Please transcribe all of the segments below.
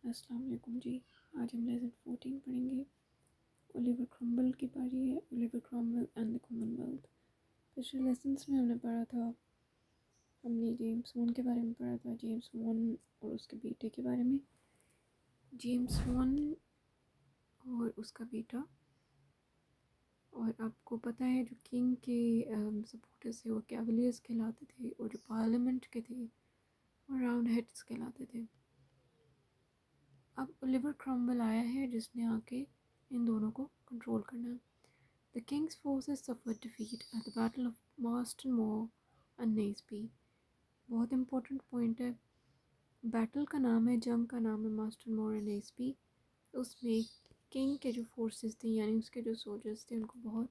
السلام علیکم جی. آج ہم لیسن 14 پڑھیں گے. اولیور کرامبل کی باری ہے. Oliver Cromwell and the Commonwealth ویلتھ. پچھلے لیسنس میں ہم نے پڑھا تھا، ہم نے جیمس وون کے بارے میں پڑھا تھا، جیمس وون اور اس کے بیٹے کے بارے میں. جیمس وون اور اس کا بیٹا، اور آپ کو پتہ ہے جو کنگ کے سپورٹرز تھے وہ کیولیئرز کہلاتے تھے، اور جو پارلیمنٹ کے تھے وہ راؤنڈ ہیڈز کہلاتے تھے. اب اولیور کرامبل آیا ہے جس نے آ کے ان دونوں کو کنٹرول کرنا ہے. The king's forces suffered defeat at the Battle of Marston Moor and Naseby. بہت امپورٹنٹ پوائنٹ ہے. بیٹل کا نام ہے، جنگ کا نام ہے ماسٹن مور اینڈ نیسبی. اس میں کنگ کے جو فورسز تھیں یعنی اس کے جو سولجرز تھے ان کو بہت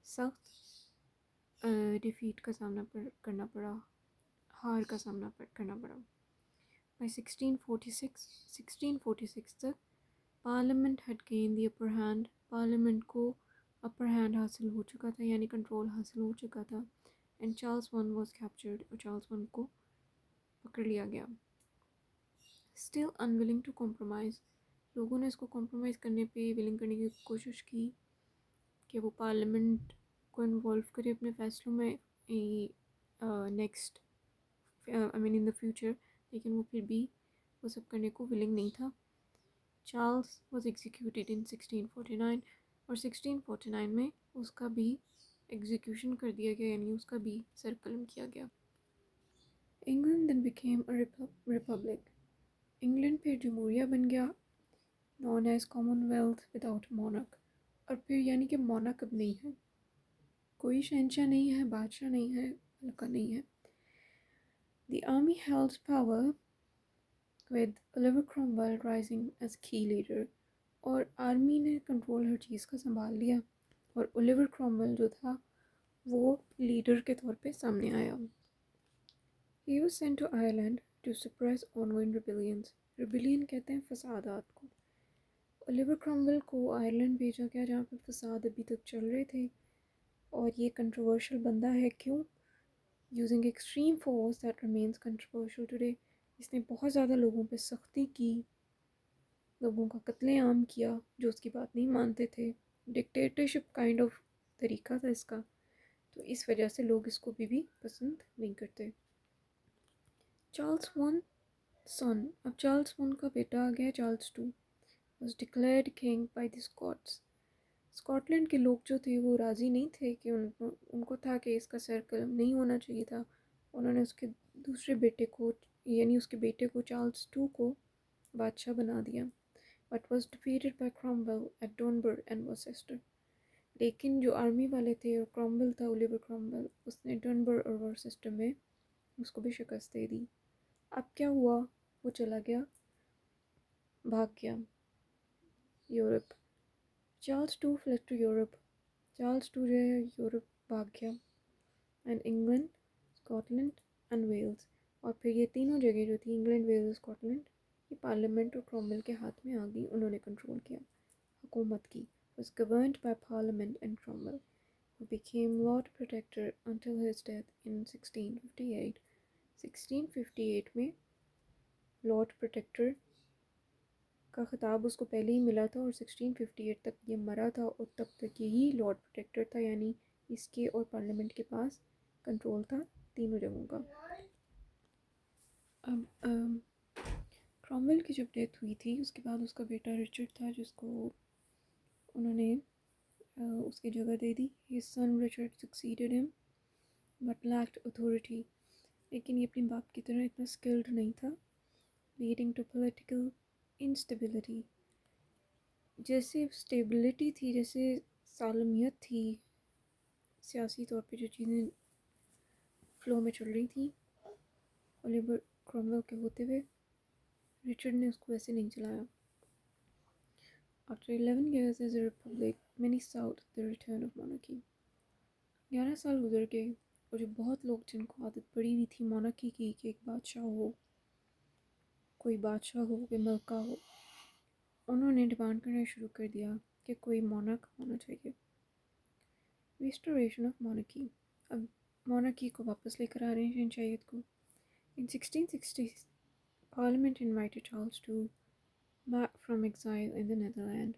سخت ڈیفیٹ کا سامنا کرنا پڑا، ہار کا سامنا کرنا پڑا. By 1646 تک parliament had gained the upper hand. Parliament کو اپر ہینڈ حاصل ہو چکا تھا یعنی کنٹرول حاصل ہو چکا تھا. And Charles one was captured, اور چارلز ون کو پکڑ لیا گیا. Still unwilling to compromise. لوگوں نے اس کو کمپرومائز کرنے پہ ولنگ کرنے کی کوشش کی کہ وہ پارلیمنٹ کو انوالو کرے اپنے فیصلوں میں نیکسٹ ان دا فیوچر، لیکن وہ پھر بھی وہ سب کرنے کو ولنگ نہیں تھا. چارلز واز ایگزیکیوٹیڈ ان 1649، اور 1649 میں اس کا بھی ایگزیکیوشن کر دیا گیا یعنی اس کا بھی سر قلم کیا گیا. England then became a republic. England پھر جمہوریہ بن گیا، known as commonwealth without مونک. اور پھر یعنی کہ مونک اب نہیں ہے، کوئی شہنشاہ نہیں ہے، بادشاہ نہیں ہے، ملکہ نہیں ہے. The army held power with Oliver Cromwell rising as key leader. اور آرمی نے کنٹرول ہر چیز کا سنبھال لیا، اور اولیور کرومویل جو تھا وہ لیڈر کے طور پہ سامنے آیا. He was sent to Ireland to suppress ongoing rebellions. Rebellion کہتے ہیں فسادات کو. اولیور کرومویل کو آئرلینڈ بھیجا گیا جہاں پہ فساد ابھی تک چل رہے تھے، اور یہ کنٹروورشل بندہ ہے. کیوں؟ using extreme force that remains controversial today. اس نے بہت زیادہ لوگوں پہ سختی کی، لوگوں کا قتل عام کیا جو اس کی بات نہیں مانتے تھے. ڈکٹیٹرشپ کائنڈ آف طریقہ تھا اس کا، تو اس وجہ سے لوگ اس کو بھی پسند نہیں کرتے. Charles one son. اب چارلز ون کا بیٹا آ گیا Charles two. was declared king by the Scots. Scotland کے لوگ جو تھے وہ راضی نہیں تھے کہ ان کو تھا کہ اس کا سر قلم نہیں ہونا چاہیے تھا. انہوں نے اس کے دوسرے بیٹے کو یعنی اس کے بیٹے کو چارلز ٹو کو بادشاہ بنا دیا. But was defeated by Cromwell at Dunbar and Worcester. لیکن جو آرمی والے تھے اور کرومویل تھا، اولیور کرومویل، اس نے ڈونبر اور ورسیسٹر میں اس کو بھی شکست دے دی. اب کیا ہوا؟ وہ چلا گیا، بھاگ گیا Europe. Charles two fled to Europe. Charles two جو ہے یورپ بھاگ گیا. And England, Scotland and Wales. اور پھر یہ تینوں جگہ جو تھی انگلینڈ، ویلز، اسکاٹ لینڈ، یہ پارلیمنٹ اور کرومویل کے ہاتھ میں آ گئی. انہوں نے کنٹرول کیا، حکومت کی. was governed by parliament and Cromwell, who became Lord Protector until his death in 1658. 1658 میں لارڈ پروٹیکٹر کا خطاب اس کو پہلے ہی ملا تھا، اور 1658 تک یہ مرا تھا، اور تب تک یہی لارڈ پروٹیکٹر تھا یعنی اس کے اور پارلیمنٹ کے پاس کنٹرول تھا تینوں جگہوں کا. اب کرومویل کی جب ڈیتھ ہوئی تھی اس کے بعد اس کا بیٹا رچرڈ تھا جس کو انہوں نے اس کی جگہ دے دی. his son Richard succeeded him but lacked authority. لیکن یہ اپنی باپ کی طرح اتنا اسکلڈ نہیں تھا. leading to political instability. جیسے اسٹیبلٹی تھی، جیسے سالمیت تھی سیاسی طور پہ، جو چیزیں فلو میں چل رہی تھیں اولیور کرومویل کے ہوتے ہوئے، رچرڈ نے اس کو ایسے نہیں چلایا. After 11 years as a republic, many sought the return of monarchy. 11 سال گزر گئے، اور جو بہت لوگ جن کو عادت پڑی ہوئی تھی مونارکی کی کہ ایک بادشاہ ہو، کوئی بادشاہ ہو، کوئی ملکہ ہو، انہوں نے ڈیمانڈ کرنا شروع کر دیا کہ کوئی مونارک ہونا چاہیے. Restoration of مونارکی. اب مونارکی کو واپس لے کر آ رہے ہیں شہنشاہیت کو. In 1660 Parliament invited Charles to back from exile in the Netherlands.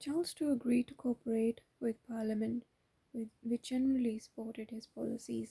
Charles II agreed to cooperate with Parliament, which generally supported his policies.